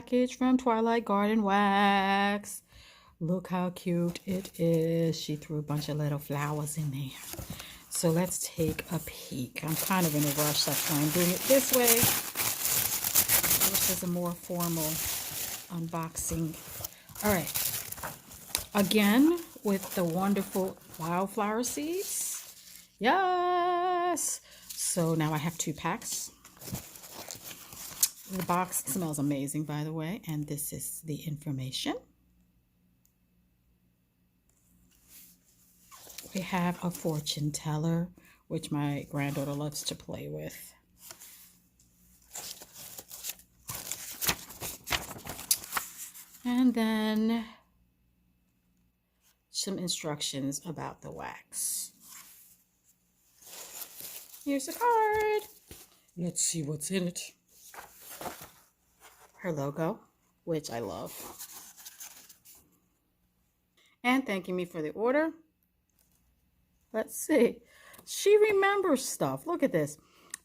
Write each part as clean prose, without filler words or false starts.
package from Twilight Garden Wax. Look how cute it is. She threw a bunch of little flowers in there. So let's take a peek. I'm kind of in a rush. That's why I'm doing it this way. This is a more formal unboxing. All right. Again, with the wonderful wildflower seeds. Yes. So now I have 2 packs. The box smells amazing, by the way. And this is the information. We have a fortune teller, which my granddaughter loves to play with. And then some instructions about the wax. Here's a card. Let's see what's in it. Her logo, which I love. And thanking me for the order. Let's see. She remembers stuff. Look at this.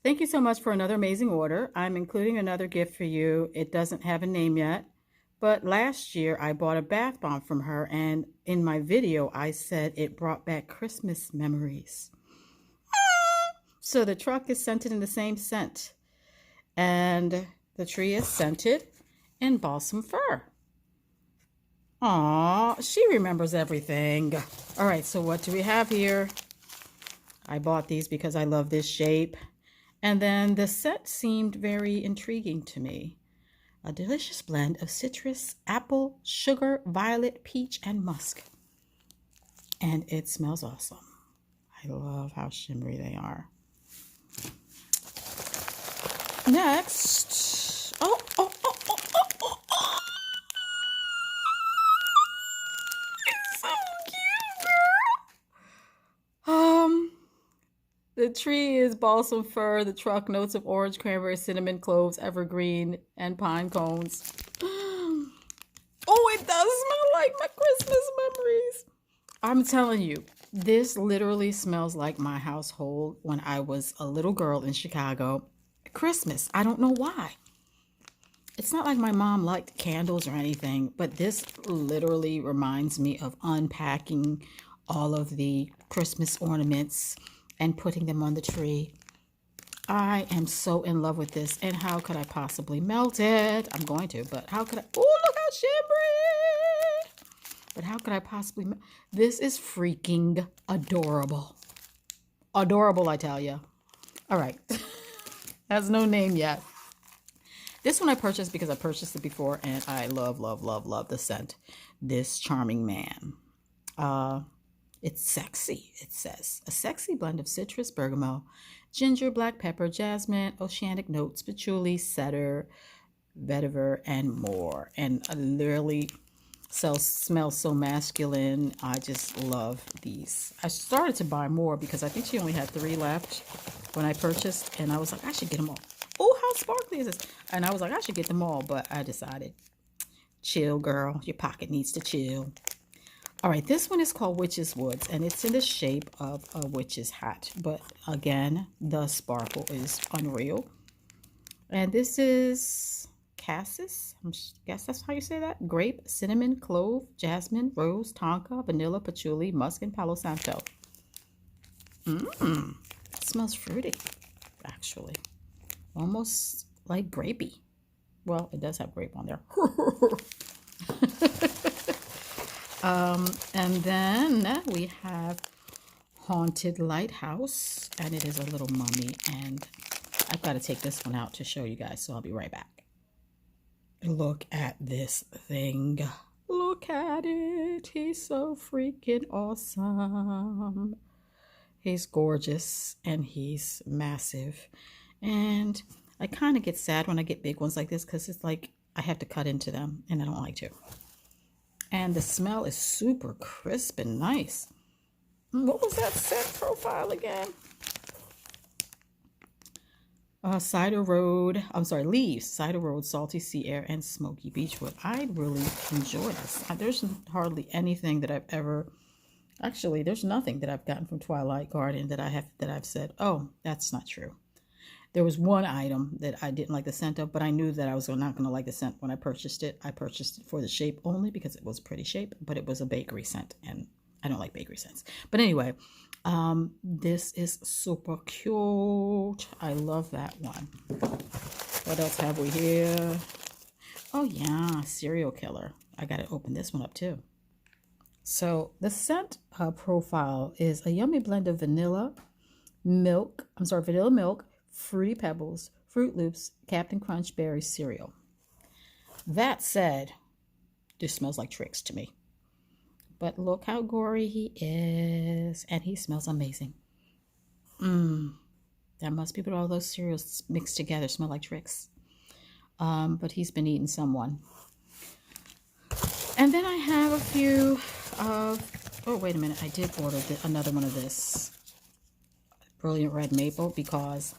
Thank you so much for another amazing order. I'm including another gift for you. It doesn't have a name yet. But last year I bought a bath bomb from her, and in my video I said it brought back Christmas memories. So the truck is scented in the same scent. And the tree is scented in balsam fir. Aw, she remembers everything. All right, so what do we have here? I bought these because I love this shape. And then the scent seemed very intriguing to me. A delicious blend of citrus, apple, sugar, violet, peach, and musk. And it smells awesome. I love how shimmery they are. Next. Oh. It's so cute, girl. The tree is balsam fir, the truck notes of orange, cranberry, cinnamon, cloves, evergreen, and pine cones. Oh, it does smell like my Christmas memories. I'm telling you, this literally smells like my household when I was a little girl in Chicago. Christmas. I don't know why. It's not like my mom liked candles or anything, but this literally reminds me of unpacking all of the Christmas ornaments and putting them on the tree. I am so in love with this. And how could I possibly melt it? I'm going to, but how could I? Oh, look how shimmery. But how could I possibly? This is freaking adorable. Adorable, I tell you. All right. Has no name yet. This one I purchased because I purchased it before, and I love, love, love, love the scent. This charming man. It's sexy, it says. A sexy blend of citrus, bergamot, ginger, black pepper, jasmine, oceanic notes, patchouli, cedar, vetiver, and more. And literally smells so masculine. I just love these. I started to buy more because I think she only had 3 left when I purchased, and I was like, I should get them all. Oh, how sparkly is this? And I was like, I should get them all, but I decided, chill, girl. Your pocket needs to chill. All right, this one is called Witch's Woods, and it's in the shape of a witch's hat. But again, the sparkle is unreal. And this is cassis. I guess that's how you say that. Grape, cinnamon, clove, jasmine, rose, tonka, vanilla, patchouli, musk, and palo santo. It smells fruity, actually. Almost like grapey. Well, it does have grape on there. And then we have Haunted Lighthouse, and it is a little mummy, and I've got to take this one out to show you guys, so I'll be right back. Look at this thing. Look at it. He's so freaking awesome. He's gorgeous, and he's massive. And I kind of get sad when I get big ones like this because it's like I have to cut into them, and I don't like to. And the smell is super crisp and nice. What was that scent profile again? Cider Road. I'm sorry, leaves. Cider Road, salty sea air, and smoky beechwood. I really enjoy this. There's hardly anything that I've ever. Actually, there's nothing that I've gotten from Twilight Garden that I've said, oh, that's not true. There was one item that I didn't like the scent of, but I knew that I was not going to like the scent when I purchased it. I purchased it for the shape only because it was a pretty shape, but it was a bakery scent, and I don't like bakery scents. But anyway, this is super cute. I love that one. What else have we here? Oh yeah, Serial Killer. I got to open this one up too. So the scent profile is a yummy blend of vanilla milk, Fruity Pebbles, Fruit Loops, Captain Crunch Berry cereal. That said, this smells like Trix to me. But look how gory he is. And he smells amazing. That must be what all those cereals mixed together smell like Trix. But he's been eating someone. And then I have a few of... Oh, wait a minute. I did order another one of this. Brilliant Red Maple, because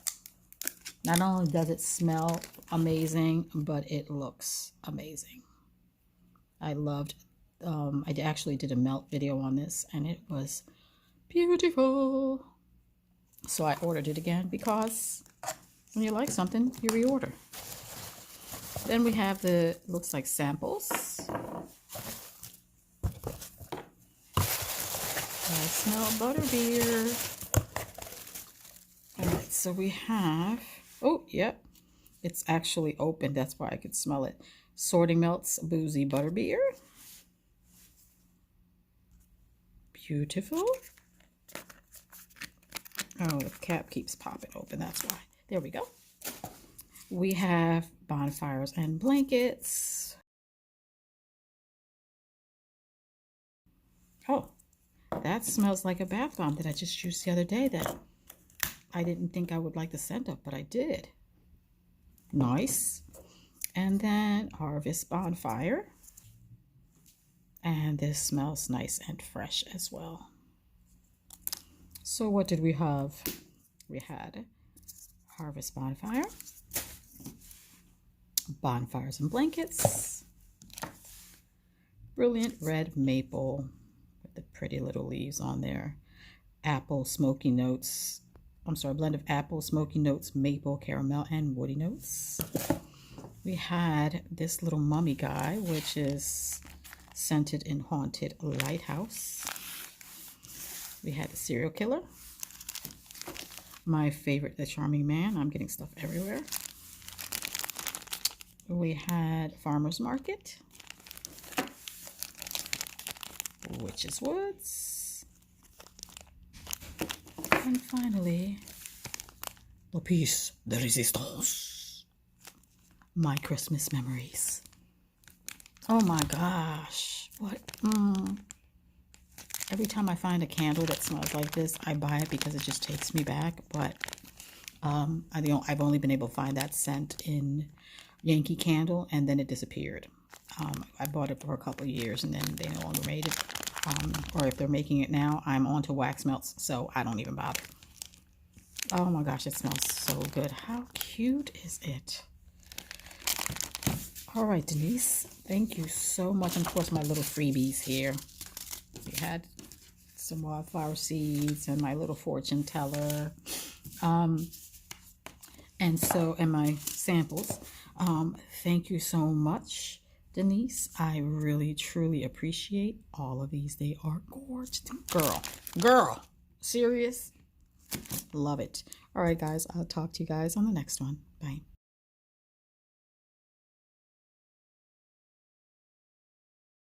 not only does it smell amazing, but it looks amazing. I loved, I actually did a melt video on this, and it was beautiful. So I ordered it again, because when you like something, you reorder. Then we have the, looks like samples. I smell butterbeer. Alright, so we have, oh, yep, it's actually open. That's why I could smell it. Sorting Melts Boozy Butterbeer. Beautiful. Oh, the cap keeps popping open. That's why. There we go. We have Bonfires and Blankets. Oh, that smells like a bath bomb that I just used the other day that I didn't think I would like the scent of, but I did. Nice. And then Harvest Bonfire. And this smells nice and fresh as well. So what did we have? We had Harvest Bonfire, Bonfires and Blankets, Brilliant Red Maple with the pretty little leaves on there, Apple Smoky Notes, blend of apple, smoky notes, maple, caramel, and woody notes. We had this little mummy guy, which is scented in Haunted Lighthouse. We had the Serial Killer. My favorite, the Charming Man. I'm getting stuff everywhere. We had Farmer's Market. Witch's Woods. And finally, La Piece de Resistance. My Christmas Memories. Oh my gosh. What? Every time I find a candle that smells like this, I buy it because it just takes me back. But I've only been able to find that scent in Yankee Candle, and then it disappeared. I bought it for a couple of years, and then they no longer made it. Or if they're making it now, I'm on to wax melts, so I don't even bother. Oh my gosh, it smells so good. How cute is it? All right, Denise, thank you so much. And of course, my little freebies here. We had some wildflower seeds and my little fortune teller. And my samples. Thank you so much, Denise. I really, truly appreciate all of these. They are gorgeous. Girl, serious? Love it. All right, guys, I'll talk to you guys on the next one. Bye.